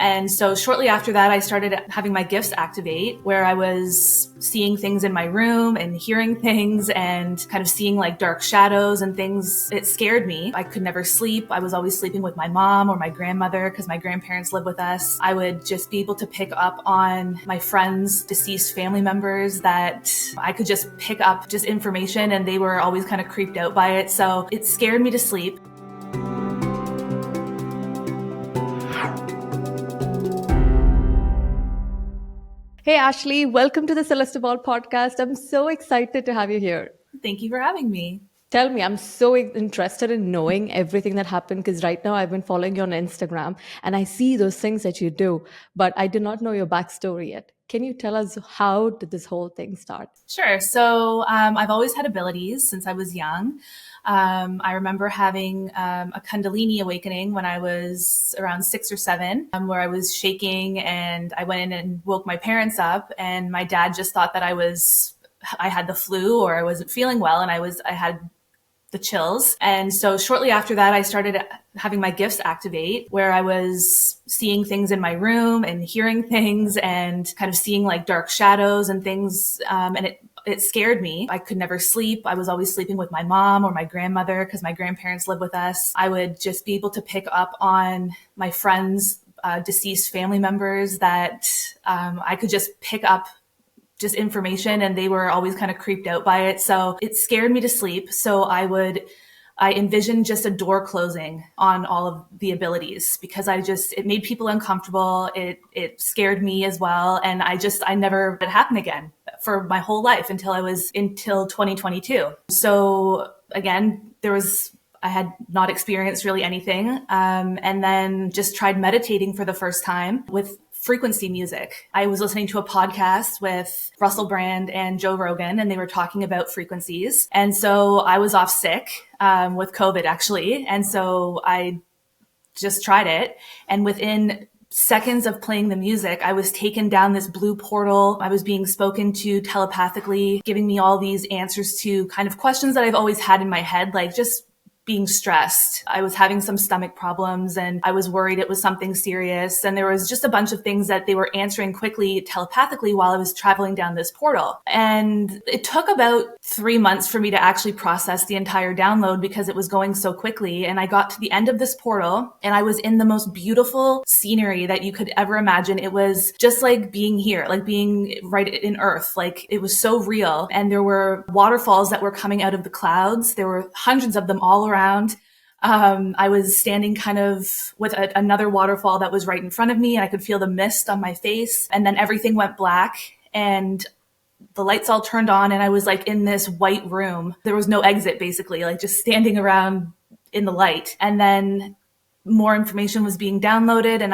And so shortly after that, I started having my gifts activate, where I was seeing things in my room and hearing things and kind of seeing like dark shadows and things. It scared me. I could never sleep. I was always sleeping with my mom or my grandmother because my grandparents live with us. I would just be able to pick up on my friends, deceased family members, that I could just pick up just information, and they were always kind of creeped out by it. So it scared me to sleep. Hey, Ashley, welcome to the Celestial podcast. I'm so excited to have you here. Thank you for having me. Tell me, I'm so interested in knowing everything that happened because right now I've been following you on Instagram and I see those things that you do, but I do not know your backstory yet. Can you tell us how did this whole thing start? Sure. So I've always had abilities since I was young. I remember having a Kundalini awakening when I was around 6 or 7, where I was shaking and I went in and woke my parents up, and my dad just thought that I had the flu or I wasn't feeling well, and I had the chills. And so shortly after that, I started having my gifts activate, where I was seeing things in my room and hearing things and kind of seeing like dark shadows and things. And it scared me. I could never sleep. I was always sleeping with my mom or my grandmother because my grandparents live with us. I would just be able to pick up on my friends, deceased family members, that I could just pick up just information, and they were always kind of creeped out by it. So it scared me to sleep. So I envisioned just a door closing on all of the abilities because it made people uncomfortable. It scared me as well. And I never had it happen again for my whole life until 2022. So again, I had not experienced really anything. And then just tried meditating for the first time with frequency music. I was listening to a podcast with Russell Brand and Joe Rogan, and they were talking about frequencies. And so I was off sick with COVID, actually. And so I just tried it. And within seconds of playing the music, I was taken down this blue portal. I was being spoken to telepathically, giving me all these answers to kind of questions that I've always had in my head, like just being stressed. I was having some stomach problems and I was worried it was something serious. And there was just a bunch of things that they were answering quickly telepathically while I was traveling down this portal. And it took about 3 months for me to actually process the entire download because it was going so quickly. And I got to the end of this portal and I was in the most beautiful scenery that you could ever imagine. It was just like being here, like being right in Earth. Like it was so real. And there were waterfalls that were coming out of the clouds. There were hundreds of them all around. I was standing kind of with another waterfall that was right in front of me, and I could feel the mist on my face. And then everything went black and the lights all turned on, and I was like in this white room. There was no exit, basically, like just standing around in the light. And then more information was being downloaded, and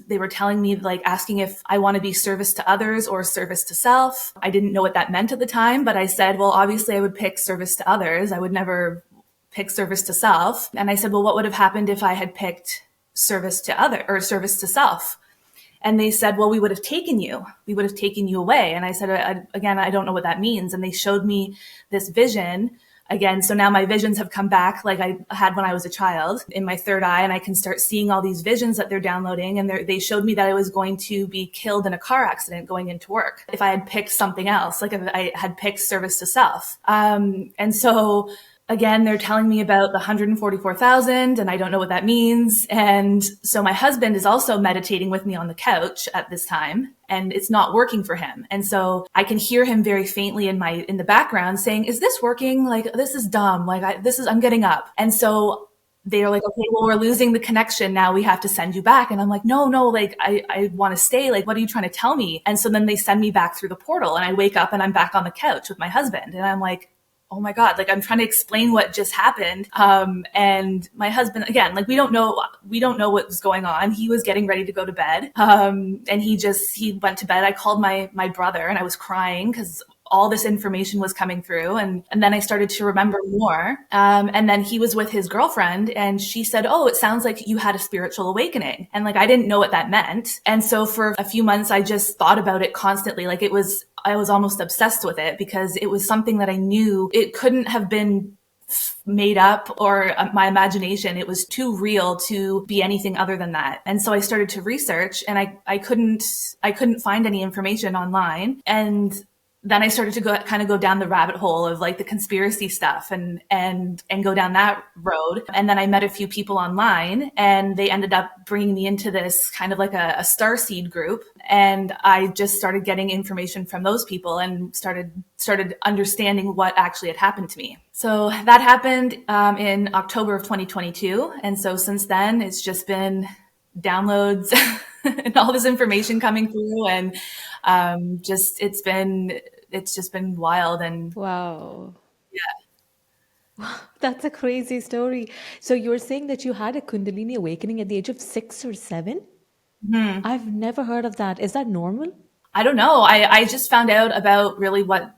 they were telling me, like, asking if I want to be service to others or service to self. I didn't know what that meant at the time, but I said, well, obviously I would pick service to others. I would never pick service to self. And I said, well, what would have happened if I had picked service to other or service to self? And they said, well, we would have taken you away. And I said, again, I don't know what that means. And they showed me this vision again. So now my visions have come back like I had when I was a child in my third eye, and I can start seeing all these visions that they're downloading. And they showed me that I was going to be killed in a car accident going into work if I had picked something else, like if I had picked service to self. And so again, they're telling me about the 144,000, and I don't know what that means. And so my husband is also meditating with me on the couch at this time, and it's not working for him. And so I can hear him very faintly in the background saying, "Is this working? Like, this is dumb. Like, I'm getting up." And so they're like, "Okay, well, we're losing the connection now. We have to send you back." And I'm like, no, like, I want to stay. Like, what are you trying to tell me? And so then they send me back through the portal, and I wake up and I'm back on the couch with my husband. And I'm like, oh my God, like I'm trying to explain what just happened. And my husband, again, like we don't know what was going on. He was getting ready to go to bed. And he went to bed. I called my brother and I was crying because all this information was coming through. And then I started to remember more. And then he was with his girlfriend and she said, "Oh, it sounds like you had a spiritual awakening." And like, I didn't know what that meant. And so for a few months, I just thought about it constantly. Like I was almost obsessed with it because it was something that I knew it couldn't have been made up or my imagination. It was too real to be anything other than that. And so I started to research, and I couldn't find any information online. And then I started to go down the rabbit hole of like the conspiracy stuff and go down that road. And then I met a few people online, and they ended up bringing me into this kind of like a starseed group. And I just started getting information from those people and started understanding what actually had happened to me. So that happened in October of 2022. And so since then, it's just been downloads and all this information coming through, and it's just been wild. And Wow. yeah. That's a crazy story. So you're saying that you had a Kundalini awakening at the age of 6 or 7? Mhm. I've never heard of that. Is that normal? I don't know. I just found out about really what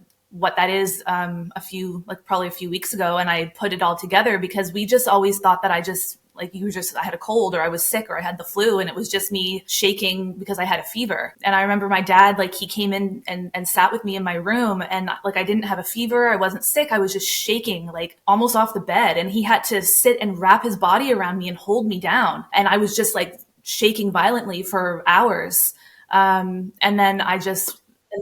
that is probably a few weeks ago, and I put it all together because we just always thought that I had a cold or I was sick or I had the flu, and it was just me shaking because I had a fever. And I remember my dad, like, he came in and sat with me in my room, and like I didn't have a fever, I wasn't sick, I was just shaking like almost off the bed, and he had to sit and wrap his body around me and hold me down, and I was just like shaking violently for hours. And then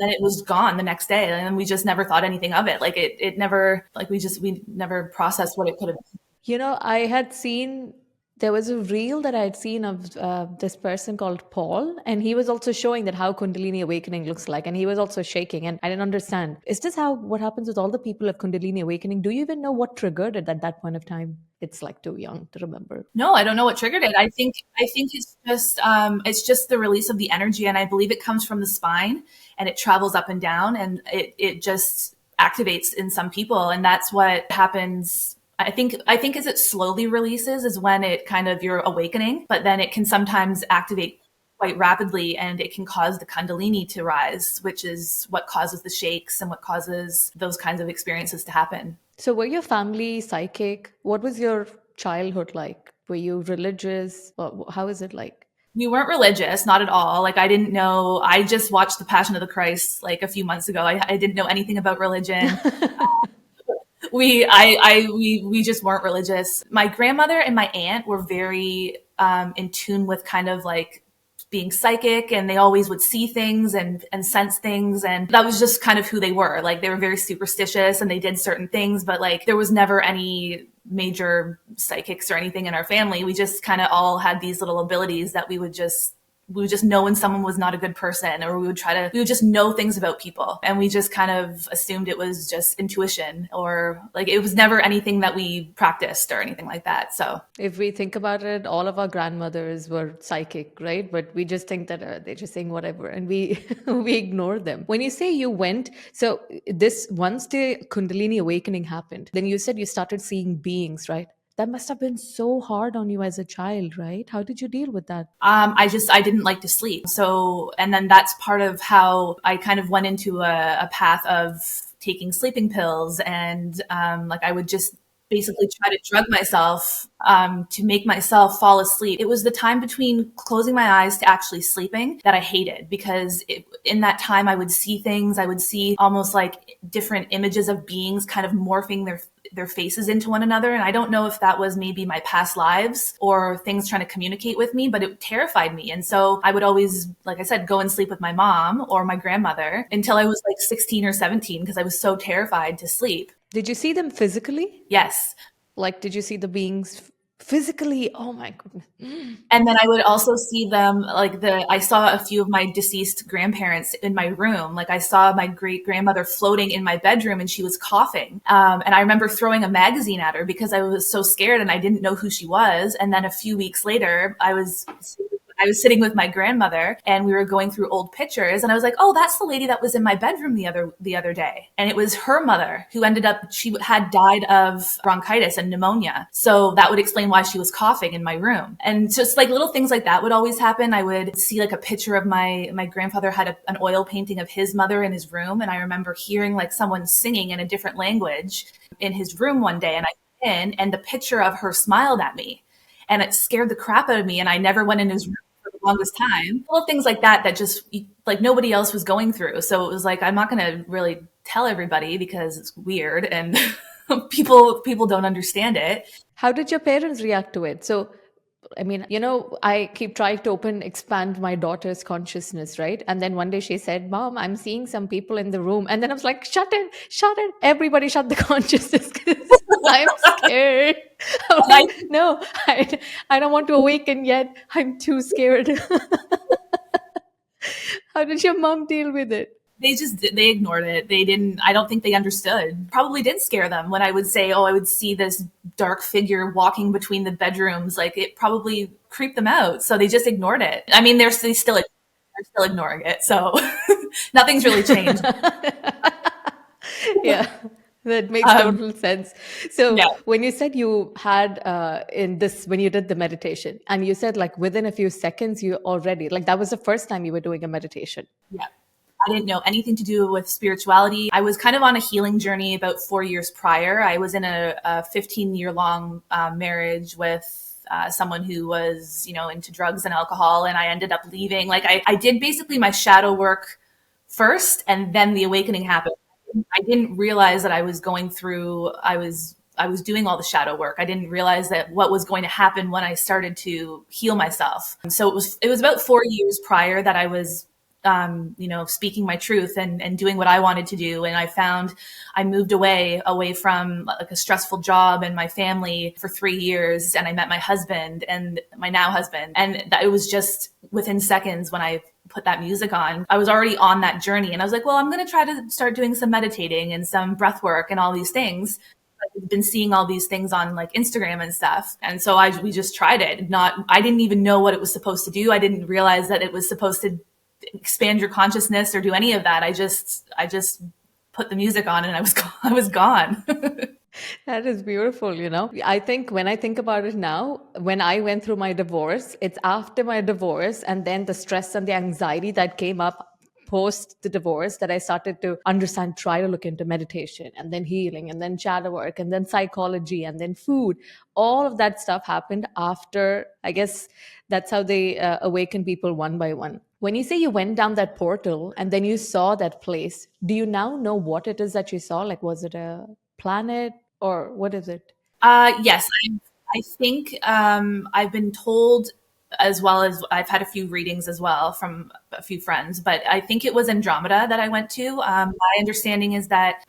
it was gone the next day, and we just never thought anything of it. Like it never, like we never processed what it could have been. I had seen there was a reel that I had seen of this person called Paul, and he was also showing that how Kundalini awakening looks like, and he was also shaking, and I didn't understand. Is this how what happens with all the people of Kundalini awakening? Do you even know what triggered it at that point of time? It's like too young to remember. No, I don't know what triggered it. I think it's just the release of the energy, and I believe it comes from the spine, and it travels up and down, and it just activates in some people, and that's what happens. I think as it slowly releases is when it kind of you're awakening, but then it can sometimes activate quite rapidly, and it can cause the Kundalini to rise, which is what causes the shakes and what causes those kinds of experiences to happen. So, were your family psychic? What was your childhood like? Were you religious? How is it like? We weren't religious, not at all. Like I didn't know. I just watched The Passion of the Christ like a few months ago. I didn't know anything about religion. We just weren't religious. My grandmother and my aunt were very in tune with kind of like being psychic, and they always would see things and sense things, and that was just kind of who they were. Like they were very superstitious, and they did certain things, but like there was never any major psychics or anything in our family. We just kind of all had these little abilities that we would just know when someone was not a good person, or we would just know things about people, and we just kind of assumed it was just intuition, or like it was never anything that we practiced or anything like that. So If we think about it, all of our grandmothers were psychic, right? But we just think that they're just saying whatever, and we we ignore them. When you say you went, so this once the Kundalini awakening happened, then you said you started seeing beings, right? That must have been so hard on you as a child, right? How did you deal with that? I didn't like to sleep. So, and then that's part of how I kind of went into a path of taking sleeping pills, and like I would just basically try to drug myself to make myself fall asleep. It was the time between closing my eyes to actually sleeping that I hated, because in that time I would see things. I would see almost like different images of beings kind of morphing their faces into one another. And I don't know if that was maybe my past lives or things trying to communicate with me, but it terrified me. And so I would always, like I said, go and sleep with my mom or my grandmother until I was like 16 or 17, because I was so terrified to sleep. Did you see them physically? Yes. Like, did you see the beings physically? Oh my goodness. And then I would also see them, I saw a few of my deceased grandparents in my room. Like I saw my great grandmother floating in my bedroom, and she was coughing. And I remember throwing a magazine at her because I was so scared and I didn't know who she was. And then a few weeks later, I was sitting with my grandmother, and we were going through old pictures, and I was like, "Oh, that's the lady that was in my bedroom the other day." And it was her mother, who she had died of bronchitis and pneumonia. So that would explain why she was coughing in my room. And just like little things like that would always happen. I would see like a picture of my grandfather had an oil painting of his mother in his room, and I remember hearing like someone singing in a different language in his room one day, and I went in, and the picture of her smiled at me, and it scared the crap out of me, and I never went in his room for the longest time. Little things like that just like nobody else was going through. So it was like, I'm not going to really tell everybody because it's weird. And People don't understand it. How did your parents react to it? So, I mean, I keep trying to expand my daughter's consciousness, right? And then one day she said, Mom, I'm seeing some people in the room. And then I was like, shut it. Everybody shut the consciousness because I'm scared. I'm And I like, no, I don't want to awaken yet. I'm too scared. How did your mom deal with it? they ignored it. They didn't, I don't think they understood. Probably did scare them when I would say, oh, I would see this dark figure walking between the bedrooms. Like, it probably creeped them out. So they just ignored it. I mean, they're still ignoring it. So nothing's really changed. Yeah, that makes Um, total sense. So yeah, when you said you had when you did the meditation, and you said like within a few seconds, you already, like that was the first time you were doing a meditation. yeah. I didn't know anything to do with spirituality. I was kind of on a healing journey about 4 years prior. I was in a 15-year long marriage with someone who was, into drugs and alcohol, and I ended up leaving. Like, I did basically my shadow work first, and then the awakening happened. I didn't realize that I was going through. I was doing all the shadow work. I didn't realize that what was going to happen when I started to heal myself. So it was about 4 years prior that I was speaking my truth and doing what I wanted to do. And I moved away from like a stressful job and my family for 3 years. And I met my husband and my now husband. And it was just within seconds when I put that music on, I was already on that journey. And I was like, well, I'm going to try to start doing some meditating and some breath work and all these things. I've been seeing all these things on like Instagram and stuff. And so we just tried it. I didn't even know what it was supposed to do. I didn't realize that it was supposed to expand your consciousness or do any of that. I just put the music on and I was gone. That is beautiful. I think when I think about it now, when I went through my divorce, it's after my divorce and then the stress and the anxiety that came up post the divorce that I started to understand, try to look into meditation and then healing and then shadow work and then psychology and then food. All of that stuff happened after, I guess that's how they awaken people one by one. When you say you went down that portal and then you saw that place, do you now know what it is that you saw? Like, was it a planet or what is it? Yes, I think I've been told, as well as I've had a few readings as well from a few friends, but I think it was Andromeda that I went to. My understanding is that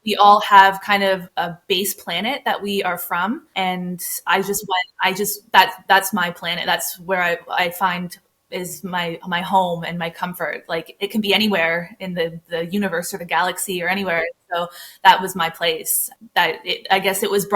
we all have kind of a base planet that we are from, and that's my planet. That's where I find is my home and my comfort. Like, it can be anywhere in the universe or the galaxy or anywhere. So that was my place. I guess it was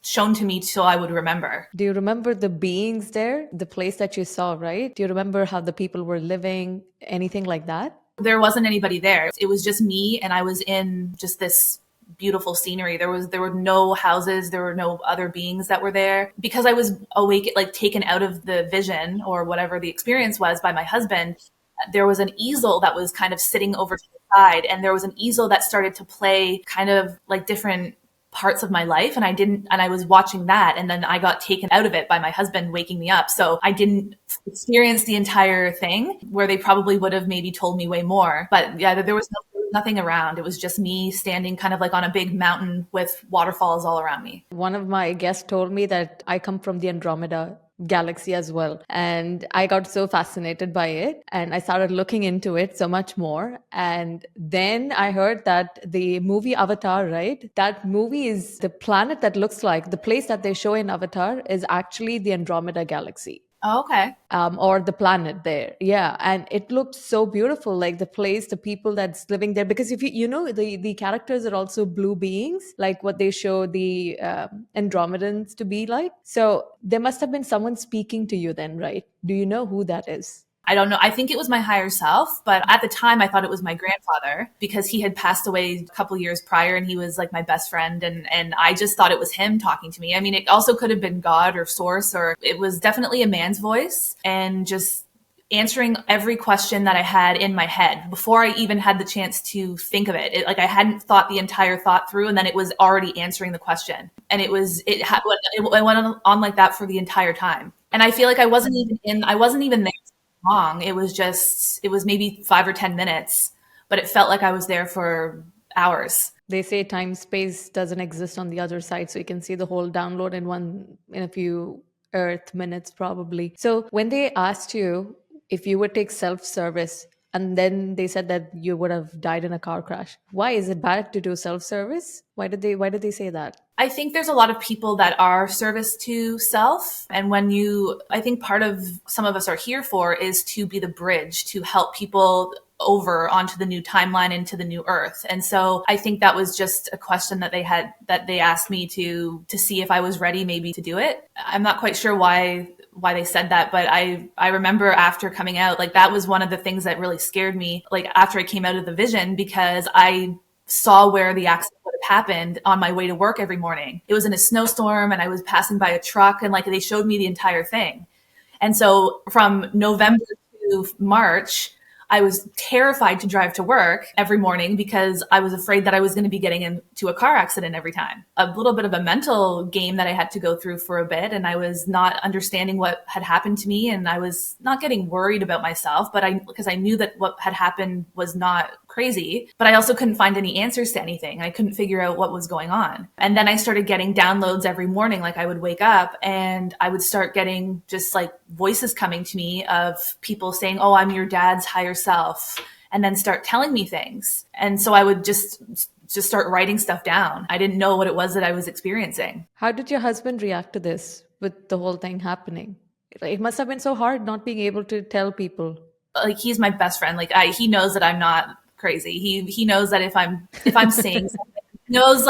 shown to me so I would remember. Do you remember the beings there, the place that you saw, right? Do you remember how the people were living, anything like that? There wasn't anybody there. It was just me, and I was in just this beautiful scenery. There were no houses, there were no other beings that were there. Because I was awake, like taken out of the vision or whatever the experience was by my husband, there was an easel that was kind of sitting over to the side, and there was an easel that started to play kind of like different parts of my life, and I was watching that, and then I got taken out of it by my husband waking me up. So I didn't experience the entire thing, where they probably would have maybe told me way more. But yeah, there was nothing around. It was just me standing kind of like on a big mountain with waterfalls all around me. One of my guests told me that I come from the Andromeda galaxy as well. And I got so fascinated by it and I started looking into it so much more. And then I heard that the movie Avatar, right? That movie is the planet that looks like the place that they show in Avatar is actually the Andromeda galaxy. Oh, okay. Or the planet there. Yeah. And it looked so beautiful, like the place, the people that's living there. Because if the characters are also blue beings, like what they show the Andromedans to be like. So there must have been someone speaking to you then, right? Do you know who that is? I don't know. I think it was my higher self, but at the time I thought it was my grandfather because he had passed away a couple years prior and he was like my best friend. And I just thought it was him talking to me. I mean, it also could have been God or source, or it was definitely a man's voice and just answering every question that I had in my head before I even had the chance to think of it. Like, I hadn't thought the entire thought through, and then it was already answering the question. And it went on like that for the entire time. And I feel like I wasn't even there long. It was maybe 5 or 10 minutes, but it felt like I was there for hours. They say time space doesn't exist on the other side, so you can see the whole download in a few earth minutes probably. So when they asked you if you would take self-service, and then they said that you would have died in a car crash, why is it bad to do self-service? Why did they say that? I think there's a lot of people that are service to self. And I think part of some of us are here for is to be the bridge to help people over onto the new timeline, into the new earth. And so I think that was just a question that they asked me to see if I was ready maybe to do it. I'm not quite sure why they said that, but I remember after coming out, like that was one of the things that really scared me, like after I came out of the vision, because I saw where the accident would have happened on my way to work every morning. It was in a snowstorm and I was passing by a truck, and like they showed me the entire thing. And so from November to March, I was terrified to drive to work every morning because I was afraid that I was going to be getting into a car accident every time. A little bit of a mental game that I had to go through for a bit. And I was not understanding what had happened to me. And I was not getting worried about myself, because I knew that what had happened was not crazy, but I also couldn't find any answers to anything. I couldn't figure out what was going on. And then I started getting downloads every morning. Like I would wake up and I would start getting just like voices coming to me of people saying, "Oh, I'm your dad's higher self," and then start telling me things. And so I would just start writing stuff down. I didn't know what it was that I was experiencing. How did your husband react to this with the whole thing happening? It must have been so hard not being able to tell people. Like he's my best friend. Like he knows that I'm not crazy. He knows that if I'm saying something, he knows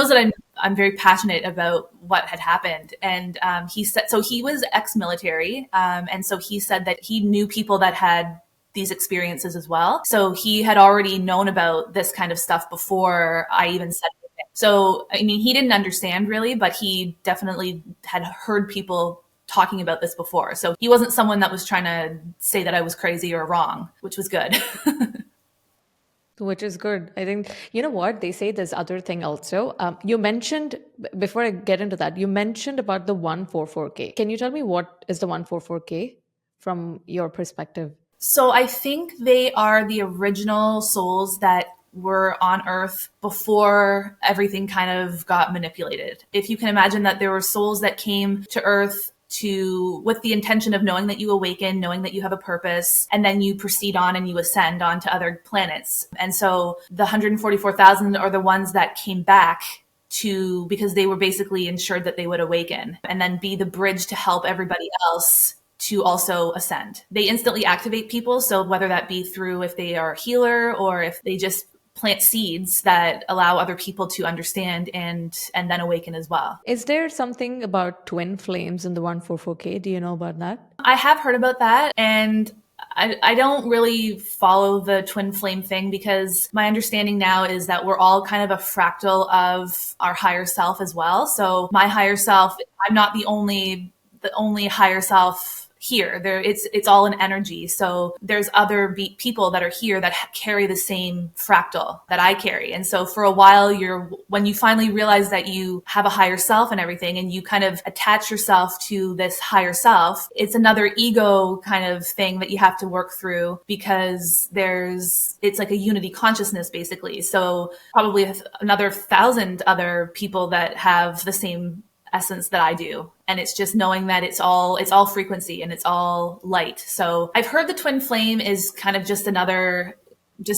that I'm very passionate about what had happened. And he said, so he was ex-military, and so he said that he knew people that had these experiences as well. So he had already known about this kind of stuff before I even said anything. So I mean, he didn't understand really, but he definitely had heard people talking about this before. So he wasn't someone that was trying to say that I was crazy or wrong, which was good. Which is good. I think, you know what? They say this other thing also. You mentioned, before I get into that, you mentioned about the 144K. Can you tell me what is the 144K from your perspective? So I think they are the original souls that were on Earth before everything kind of got manipulated. If you can imagine that there were souls that came to Earth with the intention of knowing that you awaken, knowing that you have a purpose, and then you proceed on and you ascend onto other planets. And so the 144,000 are the ones that came back because they were basically ensured that they would awaken and then be the bridge to help everybody else to also ascend. They instantly activate people. So whether that be through if they are a healer or if they just plant seeds that allow other people to understand and then awaken as well. Is there something about twin flames in the 144K? Do you know about that? I have heard about that, and I don't really follow the twin flame thing because my understanding now is that we're all kind of a fractal of our higher self as well. So my higher self, I'm not the only higher self here. It's all an energy. So there's other people that are here that carry the same fractal that I carry. And so for a while, when you finally realize that you have a higher self and everything, and you kind of attach yourself to this higher self, it's another ego kind of thing that you have to work through because it's like a unity consciousness basically. So probably another 1,000 other people that have the same essence that I do. And it's just knowing that it's all frequency and it's all light. So I've heard the twin flame is kind of just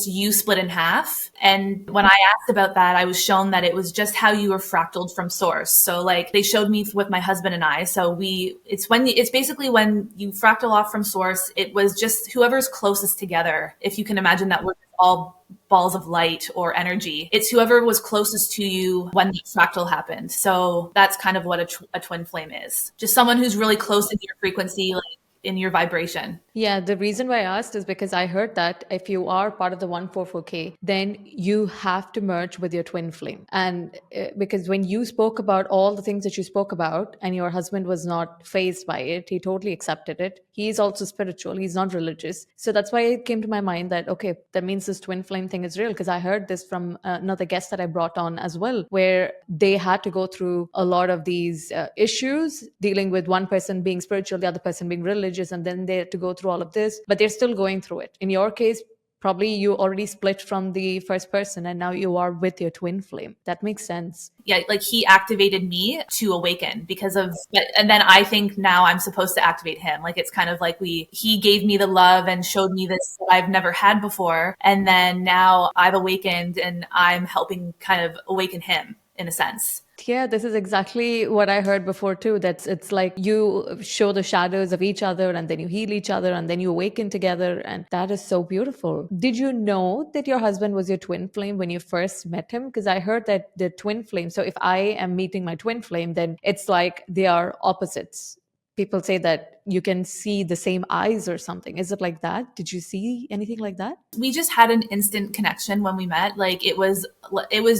you split in half. And when I asked about that, I was shown that it was just how you were fractaled from source. So like they showed me with my husband and I. So it's basically when you fractal off from source, it was just whoever's closest together. If you can imagine that we're all balls of light or energy. It's whoever was closest to you when the fractal happened. So that's kind of what a twin flame is. Just someone who's really close in your frequency, like in your vibration. Yeah, the reason why I asked is because I heard that if you are part of the 144K, then you have to merge with your twin flame. And because when you spoke about all the things that you spoke about and your husband was not fazed by it, he totally accepted it. He's also spiritual. He's not religious. So that's why it came to my mind that, okay, that means this twin flame thing is real. Because I heard this from another guest that I brought on as well, where they had to go through a lot of these issues dealing with one person being spiritual, the other person being religious, and then they had to go through all of this, but they're still going through it. In your case, Probably you already split from the first person and now you are with your twin flame. That makes sense. Yeah, like he activated me to awaken because of, and then I think now I'm supposed to activate him. Like it's kind of like he gave me the love and showed me this that I've never had before. And then now I've awakened and I'm helping kind of awaken him in a sense. Yeah, this is exactly what I heard before too. That's it's like you show the shadows of each other and then you heal each other and then you awaken together. And that is so beautiful. Did you know that your husband was your twin flame when you first met him? Because I heard that the twin flame. So if I am meeting my twin flame, then it's like they are opposites. People say that you can see the same eyes or something. Is it like that? Did you see anything like that? We just had an instant connection when we met. Like it was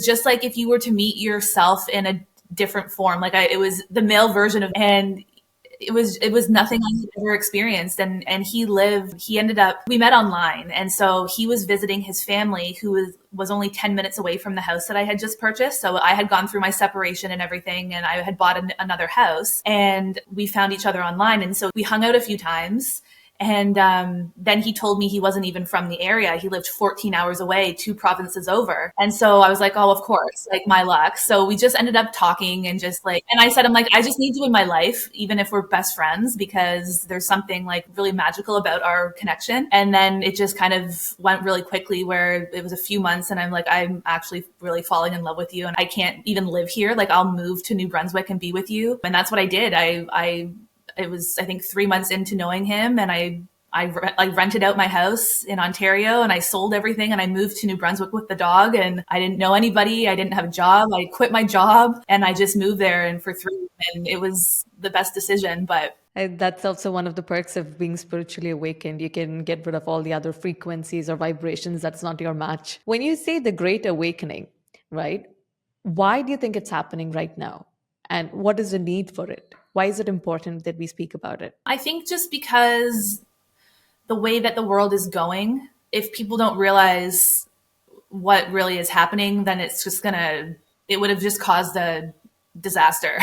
just like if you were to meet yourself in a different form. Like it was the male version of, and it was nothing I had ever experienced. And he ended up, we met online. And so he was visiting his family who was only 10 minutes away from the house that I had just purchased. So I had gone through my separation and everything, and I had bought another house, and we found each other online. And so we hung out a few times. And then he told me he wasn't even from the area. He lived 14 hours away, 2 provinces over. And so I was like, oh, of course, like my luck. So we just ended up talking and just like, and I said, I'm like, I just need you in my life, even if we're best friends, because there's something like really magical about our connection. And then it just kind of went really quickly where it was a few months and I'm like, I'm actually really falling in love with you. And I can't even live here. Like I'll move to New Brunswick and be with you. And that's what I did. It was, I think, 3 months into knowing him, and I rented out my house in Ontario and I sold everything and I moved to New Brunswick with the dog, and I didn't know anybody. I didn't have a job. I quit my job and I just moved there, and for 3 months, and it was the best decision. But That's also one of the perks of being spiritually awakened. You can get rid of all the other frequencies or vibrations that's not your match. When you say the great awakening, right? Why do you think it's happening right now? And what is the need for it? Why is it important that we speak about it? I think just because the way that the world is going, if people don't realize what really is happening, then it would have just caused a disaster.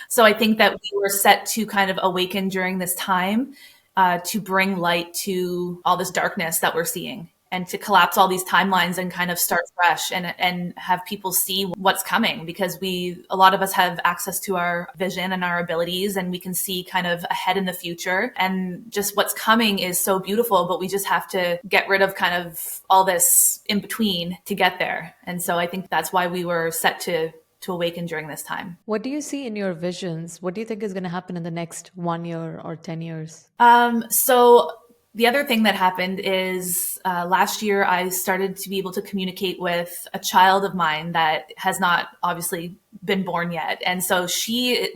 So I think that we were set to kind of awaken during this time, to bring light to all this darkness that we're seeing, and to collapse all these timelines and kind of start fresh, and have people see what's coming, because a lot of us have access to our vision and our abilities, and we can see kind of ahead in the future, and just what's coming is so beautiful, but we just have to get rid of kind of all this in between to get there. And so I think that's why we were set to awaken during this time. What do you see in your visions? What do you think is going to happen in the next 1 year or 10 years? So the other thing that happened is last year I started to be able to communicate with a child of mine that has not obviously been born yet. And so she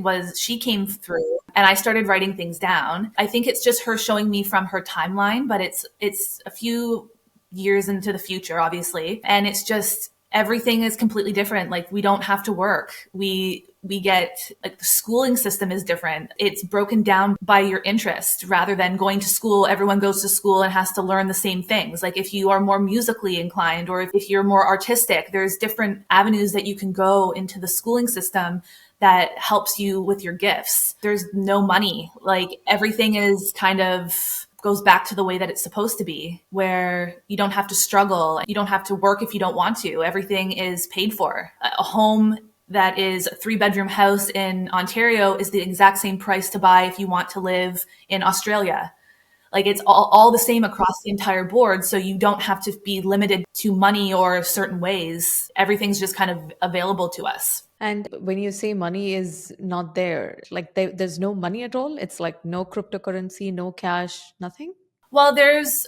came through and I started writing things down. I think it's just her showing me from her timeline, but it's a few years into the future, obviously. And it's just, everything is completely different. Like we don't have to work. We get, like, the schooling system is different. It's broken down by your interest rather than going to school. Everyone goes to school and has to learn the same things. Like if you are more musically inclined or if you're more artistic, there's different avenues that you can go into the schooling system that helps you with your gifts. There's no money. Like everything is kind of goes back to the way that it's supposed to be, where you don't have to struggle. You don't have to work if you don't want to. Everything is paid for. A home that is a 3-bedroom house in Ontario is the exact same price to buy if you want to live in Australia. Like it's all the same across the entire board. So you don't have to be limited to money or certain ways. Everything's just kind of available to us. And when you say money is not there, like there's no money at all? It's like no cryptocurrency, no cash, nothing? Well, there's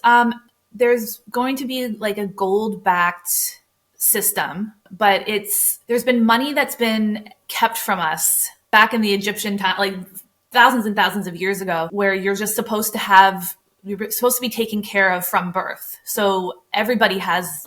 going to be like a gold backed system, but there's been money that's been kept from us back in the Egyptian time, like thousands and thousands of years ago, where you're supposed to be taken care of from birth. So everybody has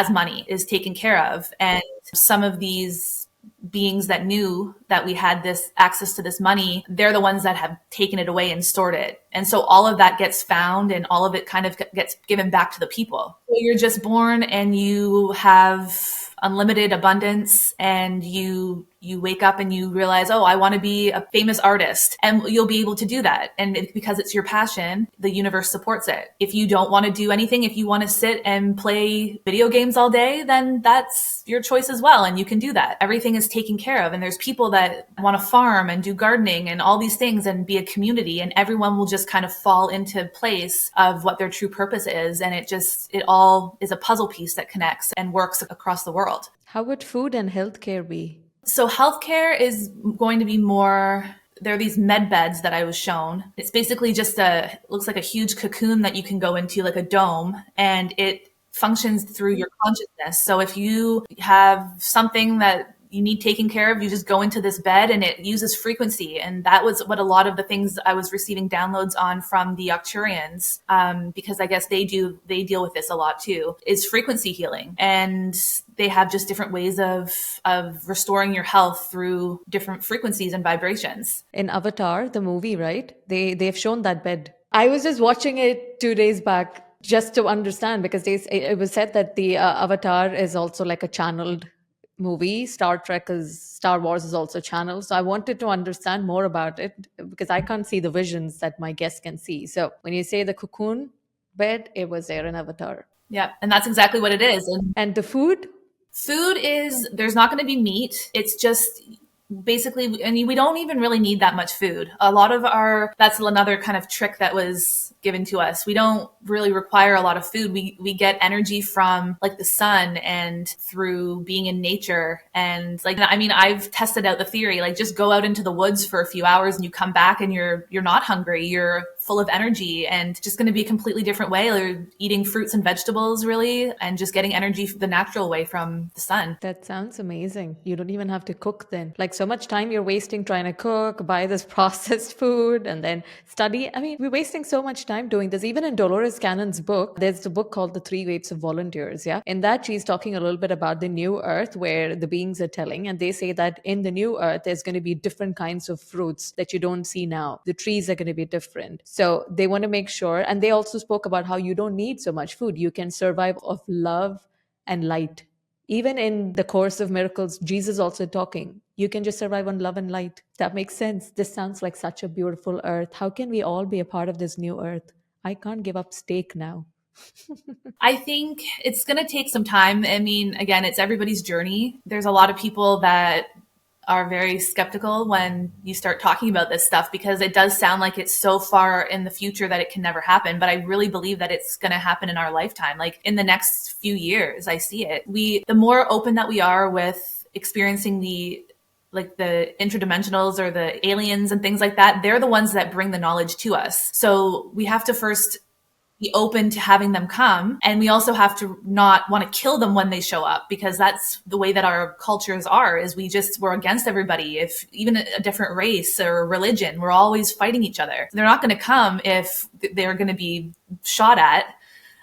money, is taken care of. And some of these beings that knew that we had this access to this money, they're the ones that have taken it away and stored it. And so all of that gets found and all of it kind of gets given back to the people. So you're just born and you have unlimited abundance, and you you wake up and you realize, oh, I want to be a famous artist, and you'll be able to do that. And because it's your passion, the universe supports it. If you don't want to do anything, if you want to sit and play video games all day, then that's your choice as well. And you can do that. Everything is taken care of. And there's people that want to farm and do gardening and all these things and be a community, and everyone will just kind of fall into place of what their true purpose is. And it all is a puzzle piece that connects and works across the world. How would food and healthcare be? So healthcare is going to be more, there are these med beds that I was shown. It's basically just looks like a huge cocoon that you can go into, like a dome, and it functions through your consciousness. So if you have something that you need taken care of, you just go into this bed and it uses frequency. And that was what a lot of the things I was receiving downloads on from the Arcturians, because I guess they deal with this a lot too, is frequency healing. And they have just different ways of restoring your health through different frequencies and vibrations. In Avatar, the movie, right? They've shown that bed. I was just watching it 2 days back just to understand, because it was said that the Avatar is also like a channeled movie. Star Wars is also channeled. So I wanted to understand more about it, because I can't see the visions that my guests can see. So when you say the cocoon bed, it was there in Avatar. Yeah, and that's exactly what it is. And the food? Food is, there's not going to be meat. It's just basically, and we don't even really need that much food. A lot of that's another kind of trick that was given to us. We don't really require a lot of food. We get energy from like the sun and through being in nature. And like, I mean, I've tested out the theory, like just go out into the woods for a few hours and you come back and you're not hungry. You're full of energy, and just going to be a completely different way. Or eating fruits and vegetables really, and just getting energy the natural way from the sun. That sounds amazing. You don't even have to cook then. Like, so much time you're wasting trying to cook, buy this processed food, and then study. I mean, we're wasting so much time doing this. Even in Dolores Cannon's book, there's a book called The Three Weights of Volunteers. Yeah. In that, she's talking a little bit about the new earth, where the beings are telling, and they say that in the new earth, there's going to be different kinds of fruits that you don't see now. The trees are going to be different. So they want to make sure. And they also spoke about how you don't need so much food. You can survive off love and light. Even in the Course of Miracles, Jesus also talking, you can just survive on love and light. That makes sense. This sounds like such a beautiful earth. How can we all be a part of this new earth? I can't give up steak now. I think it's going to take some time. I mean, again, it's everybody's journey. There's a lot of people that are very skeptical when you start talking about this stuff, because it does sound like it's so far in the future that it can never happen. But I really believe that it's going to happen in our lifetime. Like in the next few years, I see it. The more open that we are with experiencing the interdimensionals or the aliens and things like that, they're the ones that bring the knowledge to us. So we have to first be open to having them come. And we also have to not want to kill them when they show up, because that's the way that our cultures are, is we're against everybody. If even a different race or religion, we're always fighting each other. They're not going to come if they're going to be shot at.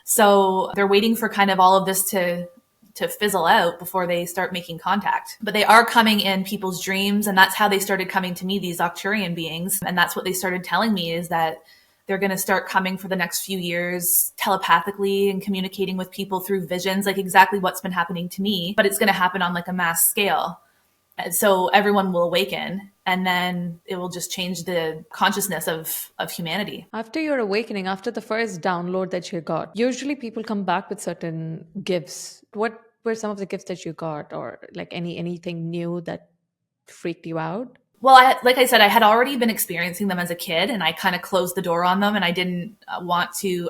So they're waiting for kind of all of this to fizzle out before they start making contact. But they are coming in people's dreams. And that's how they started coming to me, these Arcturian beings. And that's what they started telling me, is that they're going to start coming for the next few years telepathically and communicating with people through visions, like exactly what's been happening to me, but it's going to happen on like a mass scale. So everyone will awaken, and then it will just change the consciousness of humanity. After your awakening, after the first download that you got, usually people come back with certain gifts. What were some of the gifts that you got, or like anything new that freaked you out? Well, like I said, I had already been experiencing them as a kid, and I kind of closed the door on them, and I didn't want to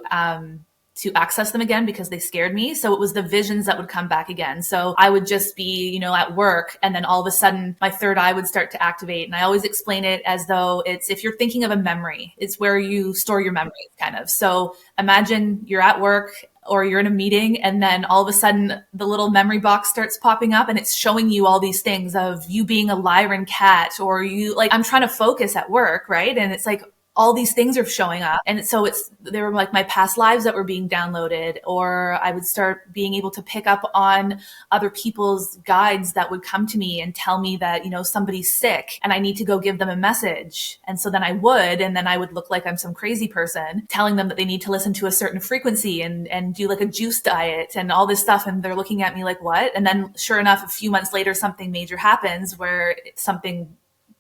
access them again because they scared me. So it was the visions that would come back again. So I would just be, at work, and then all of a sudden my third eye would start to activate. And I always explain it as though if you're thinking of a memory, it's where you store your memories kind of. So imagine you're at work or you're in a meeting, and then all of a sudden the little memory box starts popping up, and it's showing you all these things of you being a Lyran cat, or I'm trying to focus at work, right? And it's like all these things are showing up. And so they were like my past lives that were being downloaded, or I would start being able to pick up on other people's guides that would come to me and tell me that, somebody's sick and I need to go give them a message. And so then I would, and then I would look like I'm some crazy person telling them that they need to listen to a certain frequency and do like a juice diet and all this stuff. And they're looking at me like, what? And then sure enough, a few months later, something major happens where it's something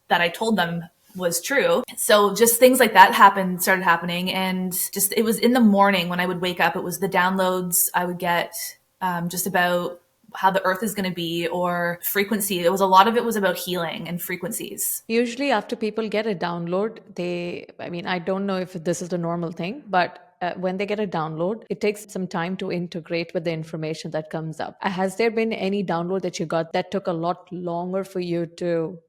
that I told them was true. So just things like that started happening. And just, it was in the morning when I would wake up, it was the downloads I would get, just about how the earth is going to be, or frequency. A lot of it was about healing and frequencies. Usually after people get a download, I don't know if this is the normal thing, but when they get a download, it takes some time to integrate with the information that comes up. Has there been any download that you got that took a lot longer for you to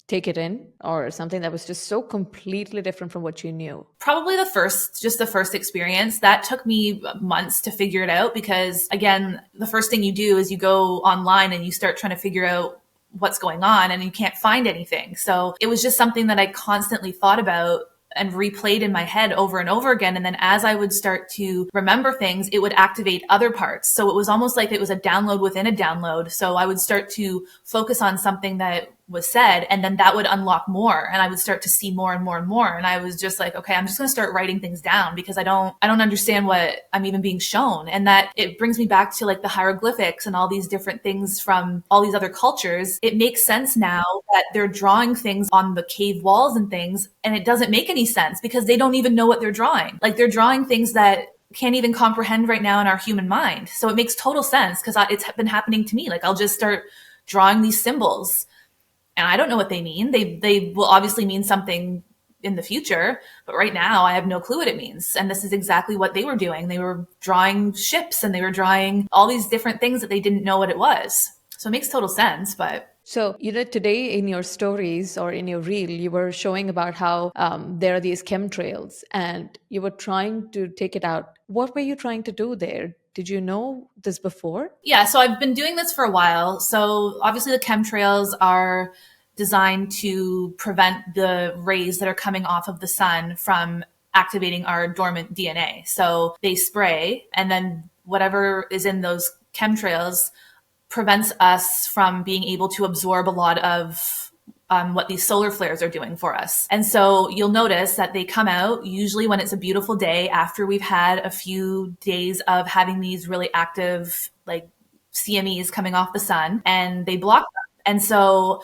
take it in, or something that was just so completely different from what you knew? Probably the first experience that took me months to figure it out, because again, the first thing you do is you go online and you start trying to figure out what's going on, and you can't find anything. So it was just something that I constantly thought about and replayed in my head over and over again. And then as I would start to remember things, it would activate other parts. So it was almost like it was a download within a download. So I would start to focus on something that was said, and then that would unlock more, and I would start to see more and more and more. And I was just like, okay, I'm just going to start writing things down, because I don't understand what I'm even being shown. And that it brings me back to like the hieroglyphics and all these different things from all these other cultures. It makes sense now that they're drawing things on the cave walls and things, and it doesn't make any sense because they don't even know what they're drawing. Like, they're drawing things that can't even comprehend right now in our human mind. So it makes total sense, because it's been happening to me. Like, I'll just start drawing these symbols, and I don't know what they mean. They will obviously mean something in the future, but right now I have no clue what it means. And this is exactly what they were doing. They were drawing ships, and they were drawing all these different things that they didn't know what it was. So it makes total sense. But so, today in your stories or in your reel, you were showing about how there are these chemtrails and you were trying to take it out. What were you trying to do there? Did you know this before? Yeah, so I've been doing this for a while. So obviously the chemtrails are designed to prevent the rays that are coming off of the sun from activating our dormant DNA. So they spray, and then whatever is in those chemtrails prevents us from being able to absorb a lot of what these solar flares are doing for us. And so you'll notice that they come out usually when it's a beautiful day, after we've had a few days of having these really active, like, CMEs coming off the sun, and they block them. And so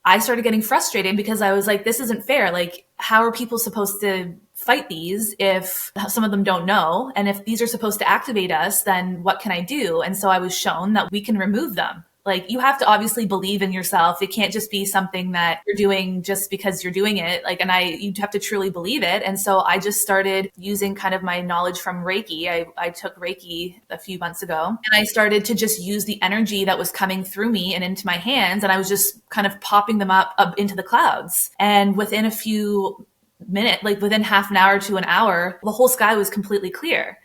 I started getting frustrated, because I was like, this isn't fair. Like, how are people supposed to fight these if some of them don't know? And if these are supposed to activate us, then what can I do? And so I was shown that we can remove them. Like, you have to obviously believe in yourself. It can't just be something that you're doing just because you're doing it. Like, you have to truly believe it. And so I just started using kind of my knowledge from Reiki. I took Reiki a few months ago, and I started to just use the energy that was coming through me and into my hands. And I was just kind of popping them up into the clouds. And within a few minutes, like within half an hour to an hour, the whole sky was completely clear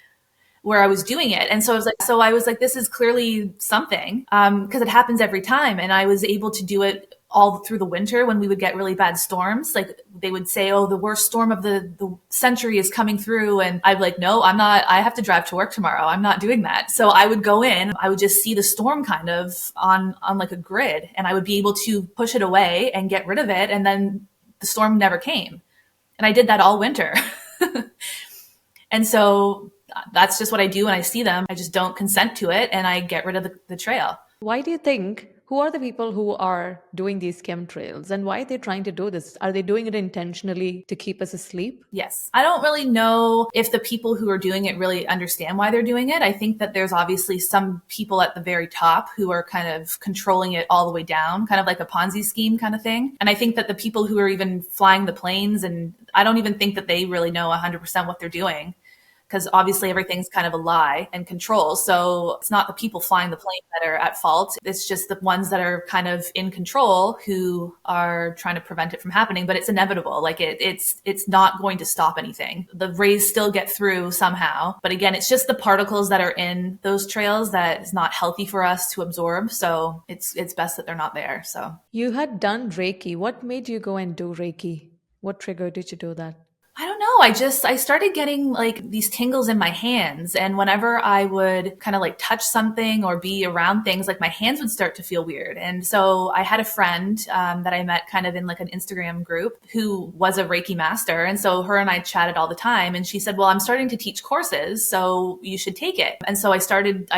where I was doing it. And so I was like, this is clearly something, because it happens every time. And I was able to do it all through the winter when we would get really bad storms. Like, they would say, oh, the worst storm of the century is coming through. And I'd be like, no, I'm not. I have to drive to work tomorrow. I'm not doing that. So I would go in, I would just see the storm kind of on like a grid, and I would be able to push it away and get rid of it. And then the storm never came. And I did that all winter. And so that's just what I do when I see them. I just don't consent to it, and I get rid of the trail. Why do you think, who are the people who are doing these chemtrails, and why are they trying to do this? Are they doing it intentionally to keep us asleep? Yes. I don't really know if the people who are doing it really understand why they're doing it. I think that there's obviously some people at the very top who are kind of controlling it all the way down, kind of like a Ponzi scheme kind of thing. And I think that the people who are even flying the planes, and I don't even think that they really know 100% what they're doing, because obviously everything's kind of a lie and control. So it's not the people flying the plane that are at fault. It's just the ones that are kind of in control who are trying to prevent it from happening. But it's inevitable. Like, it's not going to stop anything. The rays still get through somehow. But again, it's just the particles that are in those trails that is not healthy for us to absorb. So it's best that they're not there. So You had done Reiki. What made you go and do Reiki? What triggered you to do that? I don't know. I started getting like these tingles in my hands. And whenever I would kind of like touch something or be around things, like my hands would start to feel weird. And so I had a friend that I met kind of in like an Instagram group who was a Reiki master. And so her and I chatted all the time. And she said, well, I'm starting to teach courses, so you should take it. And so I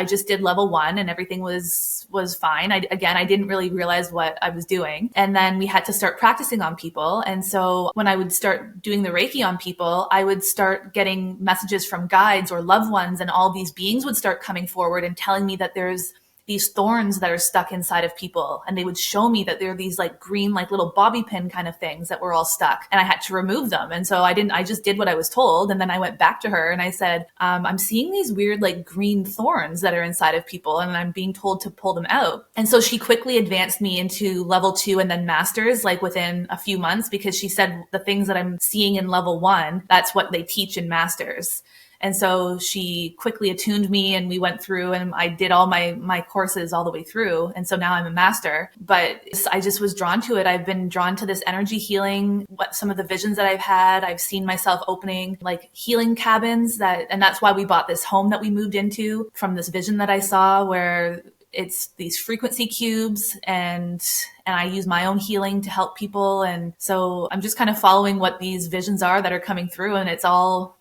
just did level 1 and everything was fine. I didn't really realize what I was doing. And then we had to start practicing on people. And so when I would start doing the Reiki on people, I would start getting messages from guides or loved ones, and all these beings would start coming forward and telling me that there's these thorns that are stuck inside of people. And they would show me that there are these like green, like little bobby pin kind of things that were all stuck. And I had to remove them. And so I just did what I was told. And then I went back to her and I said, I'm seeing these weird like green thorns that are inside of people and I'm being told to pull them out. And so she quickly advanced me into level 2 and then masters like within a few months, because she said the things that I'm seeing in level 1, that's what they teach in masters. And so she quickly attuned me and we went through and I did all my courses all the way through. And so now I'm a master, but I just was drawn to it. I've been drawn to this energy healing, what some of the visions that I've had. I've seen myself opening like healing cabins and that's why we bought this home that we moved into, from this vision that I saw where it's these frequency cubes and I use my own healing to help people. And so I'm just kind of following what these visions are that are coming through, and it's all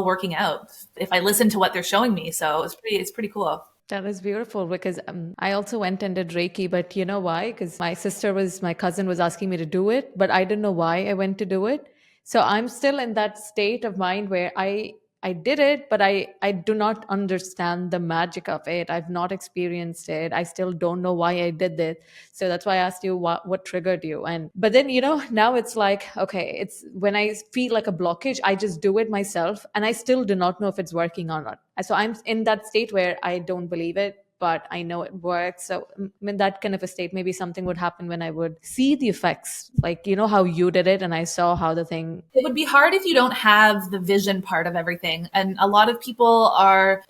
working out if I listen to what they're showing me. So it's pretty cool. That is beautiful because I also went and did Reiki, but you know why? Because my cousin was asking me to do it, but I didn't know why I went to do it. So I'm still in that state of mind where I did it, but I do not understand the magic of it. I've not experienced it. I still don't know why I did it. So that's why I asked you what triggered you. And but then now it's like, okay, it's when I feel like a blockage, I just do it myself, and I still do not know if it's working or not. So I'm in that state where I don't believe it, but I know it works. So in that kind of a state, maybe something would happen when I would see the effects, like how you did it, and I saw how the thing. It would be hard if you don't have the vision part of everything. And a lot of people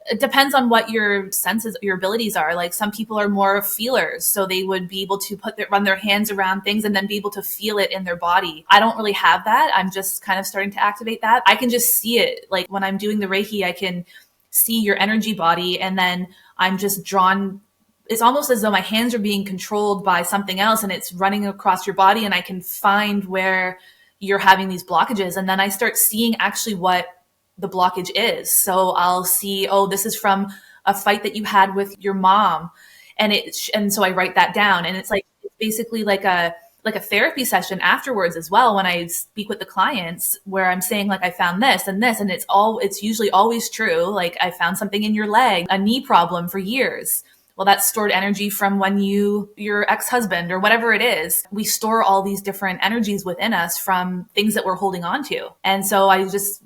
it depends on what your senses, your abilities are. Like some people are more feelers. So they would be able to run their hands around things and then be able to feel it in their body. I don't really have that. I'm just kind of starting to activate that. I can just see it. Like when I'm doing the Reiki, I can see your energy body, and then I'm just drawn. It's almost as though my hands are being controlled by something else and it's running across your body, and I can find where you're having these blockages. And then I start seeing actually what the blockage is. So I'll see, oh, this is from a fight that you had with your mom. And so I write that down, and it's basically like a therapy session afterwards as well, when I speak with the clients, where I'm saying like, I found this and this, and it's usually always true. Like I found something in your leg, a knee problem for years. Well, that's stored energy from when your ex-husband or whatever it is. We store all these different energies within us from things that we're holding on to. And so I just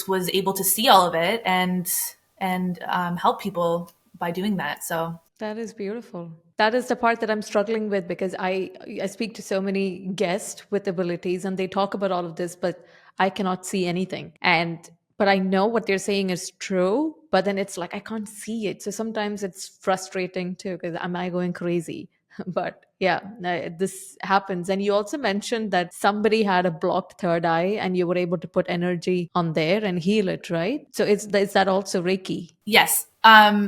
was able to see all of it and help people by doing that. So That is beautiful. That is the part that I'm struggling with, because I speak to so many guests with abilities and they talk about all of this, but I cannot see anything. But I know what they're saying is true, but then it's like I can't see it. So sometimes it's frustrating too, because am I going crazy? But yeah, this happens. And you also mentioned that somebody had a blocked third eye and you were able to put energy on there and heal it, right? So is that also Reiki? yes.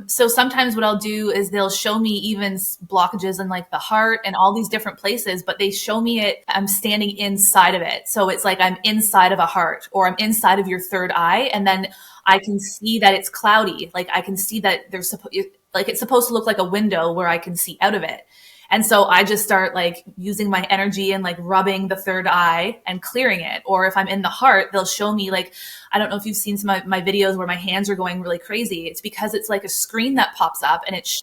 So sometimes what I'll do is they'll show me even blockages in like the heart and all these different places, but they show me it, I'm standing inside of it. So it's like I'm inside of a heart, or I'm inside of your third eye. And then I can see that it's cloudy. Like I can see that it's supposed to look like a window where I can see out of it. And so I just start like using my energy and like rubbing the third eye and clearing it. Or if I'm in the heart, they'll show me like, I don't know if you've seen some of my videos where my hands are going really crazy. It's because it's like a screen that pops up and it's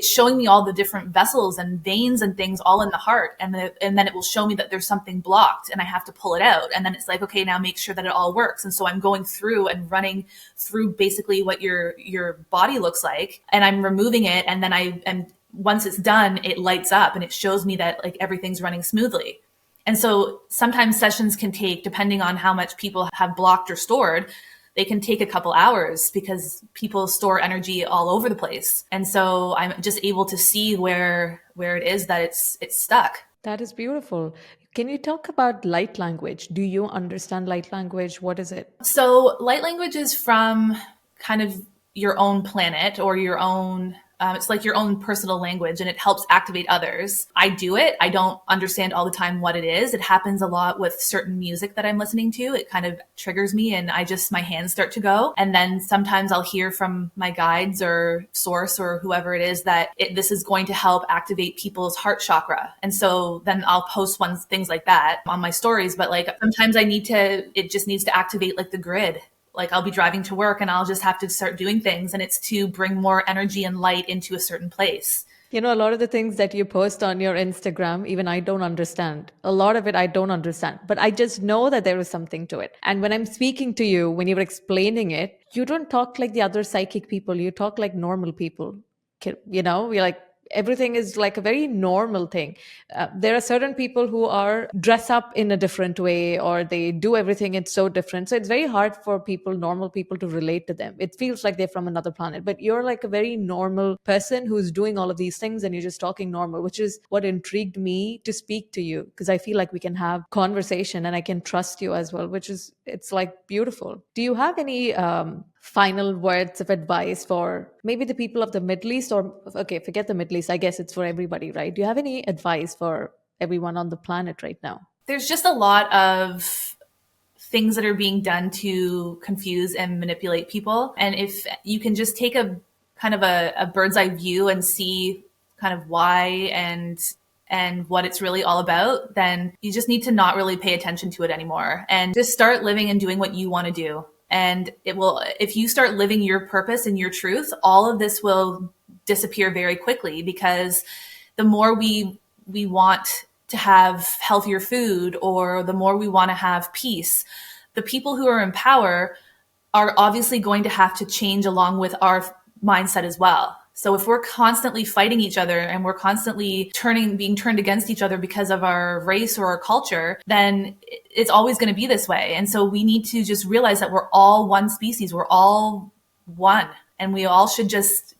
showing me all the different vessels and veins and things all in the heart. And then it will show me that there's something blocked and I have to pull it out. And then it's like, okay, now make sure that it all works. And so I'm going through and running through basically what your body looks like, and I'm removing it. And then once it's done, it lights up and it shows me that like everything's running smoothly. And so sometimes sessions can take, depending on how much people have blocked or stored, they can take a couple hours because people store energy all over the place. And so I'm just able to see where it is that it's stuck. That is beautiful. Can you talk about light language? Do you understand light language? What is it? So, light language is from kind of your own planet or your own. It's like your own personal language, and it helps activate others. I do it. I don't understand all the time what it is. It happens a lot with certain music that I'm listening to. It kind of triggers me, and my hands start to go. And then sometimes I'll hear from my guides or source or whoever it is that this is going to help activate people's heart chakra. And so then I'll post things like that on my stories. But like sometimes it just needs to activate like the grid. Like I'll be driving to work and I'll just have to start doing things, and it's to bring more energy and light into a certain place. You know, a lot of the things that you post on your Instagram, even I don't understand. A lot of it I don't understand, but I just know that there is something to it. And when I'm speaking to you, when you're explaining it, you don't talk like the other psychic people. You talk like normal people. You know, you're like, everything is like a very normal thing. There are certain people who are dress up in a different way, or they do everything it's so different, so it's very hard for people, normal people, to relate to them. It feels like they're from another planet, but you're like a very normal person who's doing all of these things, and you're just talking normal, which is what intrigued me to speak to you, because I feel like we can have conversation and I can trust you as well, which is, it's like beautiful. Do you have any final words of advice for maybe the people of the Middle East, or okay, forget the Middle East, I guess it's for everybody, right? Do you have any advice for everyone on the planet right now? There's just a lot of things that are being done to confuse and manipulate people. And if you can just take a kind of a bird's eye view and see kind of why and what it's really all about, then you just need to not really pay attention to it anymore and just start living and doing what you want to do. And it will, if you start living your purpose and your truth, all of this will disappear very quickly, because the more we want to have healthier food, or the more we want to have peace, the people who are in power are obviously going to have to change along with our mindset as well. So if we're constantly fighting each other and we're constantly being turned against each other because of our race or our culture, then it's always going to be this way. And so we need to just realize that we're all one species. We're all one, and we all should just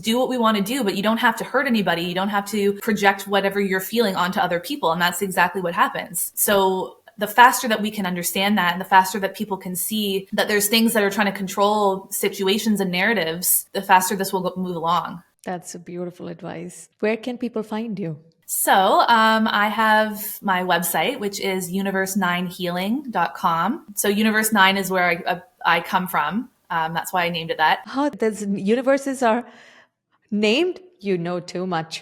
do what we want to do, but you don't have to hurt anybody. You don't have to project whatever you're feeling onto other people. And that's exactly what happens. So the faster that we can understand that, and the faster that people can see that there's things that are trying to control situations and narratives, the faster this will move along. That's a beautiful advice. Where can people find you? So I have my website, which is universe9healing.com. So Universe 9 is where I come from. That's why I named it that. Oh, there's universes are named? You know too much.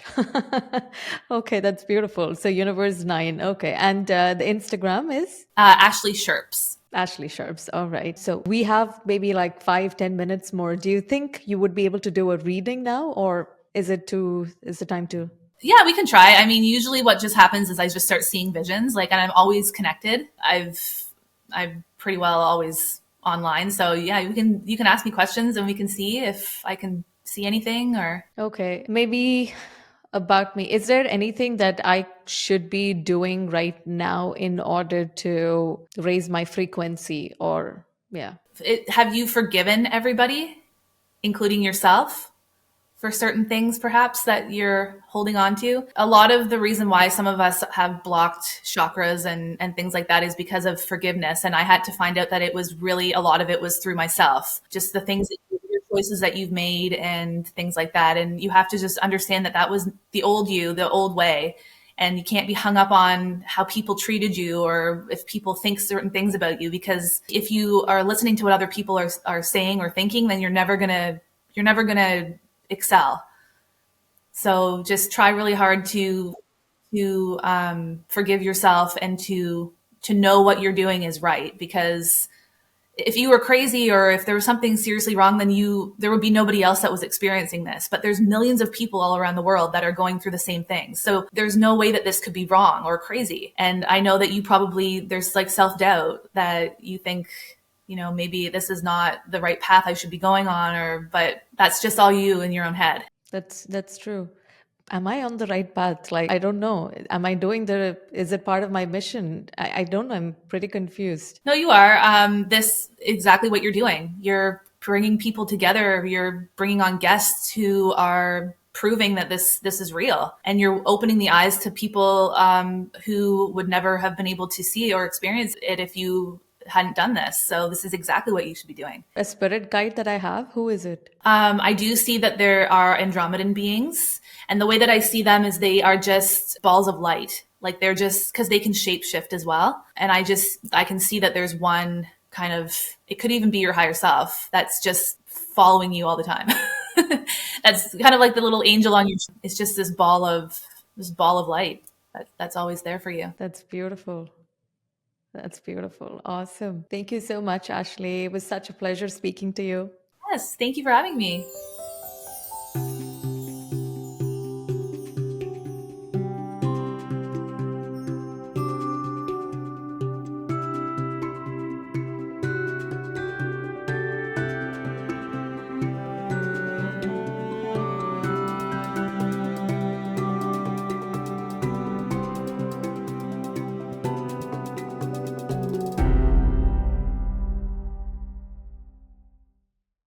Okay, that's beautiful. So Universe 9. Okay. And the Instagram is? Ashley Sjerps. Ashley Sjerps. All right. So we have maybe like 5-10 minutes more. Do you think you would be able to do a reading now, or is it time to? Yeah, we can try. I mean, usually what just happens is I just start seeing visions, and I'm always connected. I'm pretty well always online. So yeah, you can ask me questions and we can see if I can see anything or. Okay, maybe about me. Is there anything that I should be doing right now in order to raise my frequency, or yeah? Have you forgiven everybody, including yourself, for certain things perhaps that you're holding on to? A lot of the reason why some of us have blocked chakras and things like that is because of forgiveness. And I had to find out that it was really, a lot of it was through myself, just the things that your choices that you've made and things like that. And you have to just understand that was the old you, the old way. And you can't be hung up on how people treated you or if people think certain things about you, because if you are listening to what other people are saying or thinking, then you're never gonna excel. So just try really hard to forgive yourself and to know what you're doing is right. Because if you were crazy or if there was something seriously wrong, then there would be nobody else that was experiencing this. But there's millions of people all around the world that are going through the same thing. So there's no way that this could be wrong or crazy. And I know that there's like self-doubt that you think, maybe this is not the right path I should be going on, but that's just all you in your own head. That's true. Am I on the right path? Like, I don't know. Is it part of my mission? I don't know. I'm pretty confused. No, you are. This exactly what you're doing. You're bringing people together. You're bringing on guests who are proving that this is real, and you're opening the eyes to people who would never have been able to see or experience it if you hadn't done this. So this is exactly what you should be doing. A spirit guide that I have, who is it? I do see that there are Andromedan beings, and the way that I see them is they are just balls of light. Like they're just, because they can shapeshift as well. And I can see that there's one kind of, it could even be your higher self that's just following you all the time. That's kind of like the little angel on your, it's just this ball of light that's always there for you. That's beautiful. That's beautiful. Awesome. Thank you so much, Ashley. It was such a pleasure speaking to you. Yes. Thank you for having me.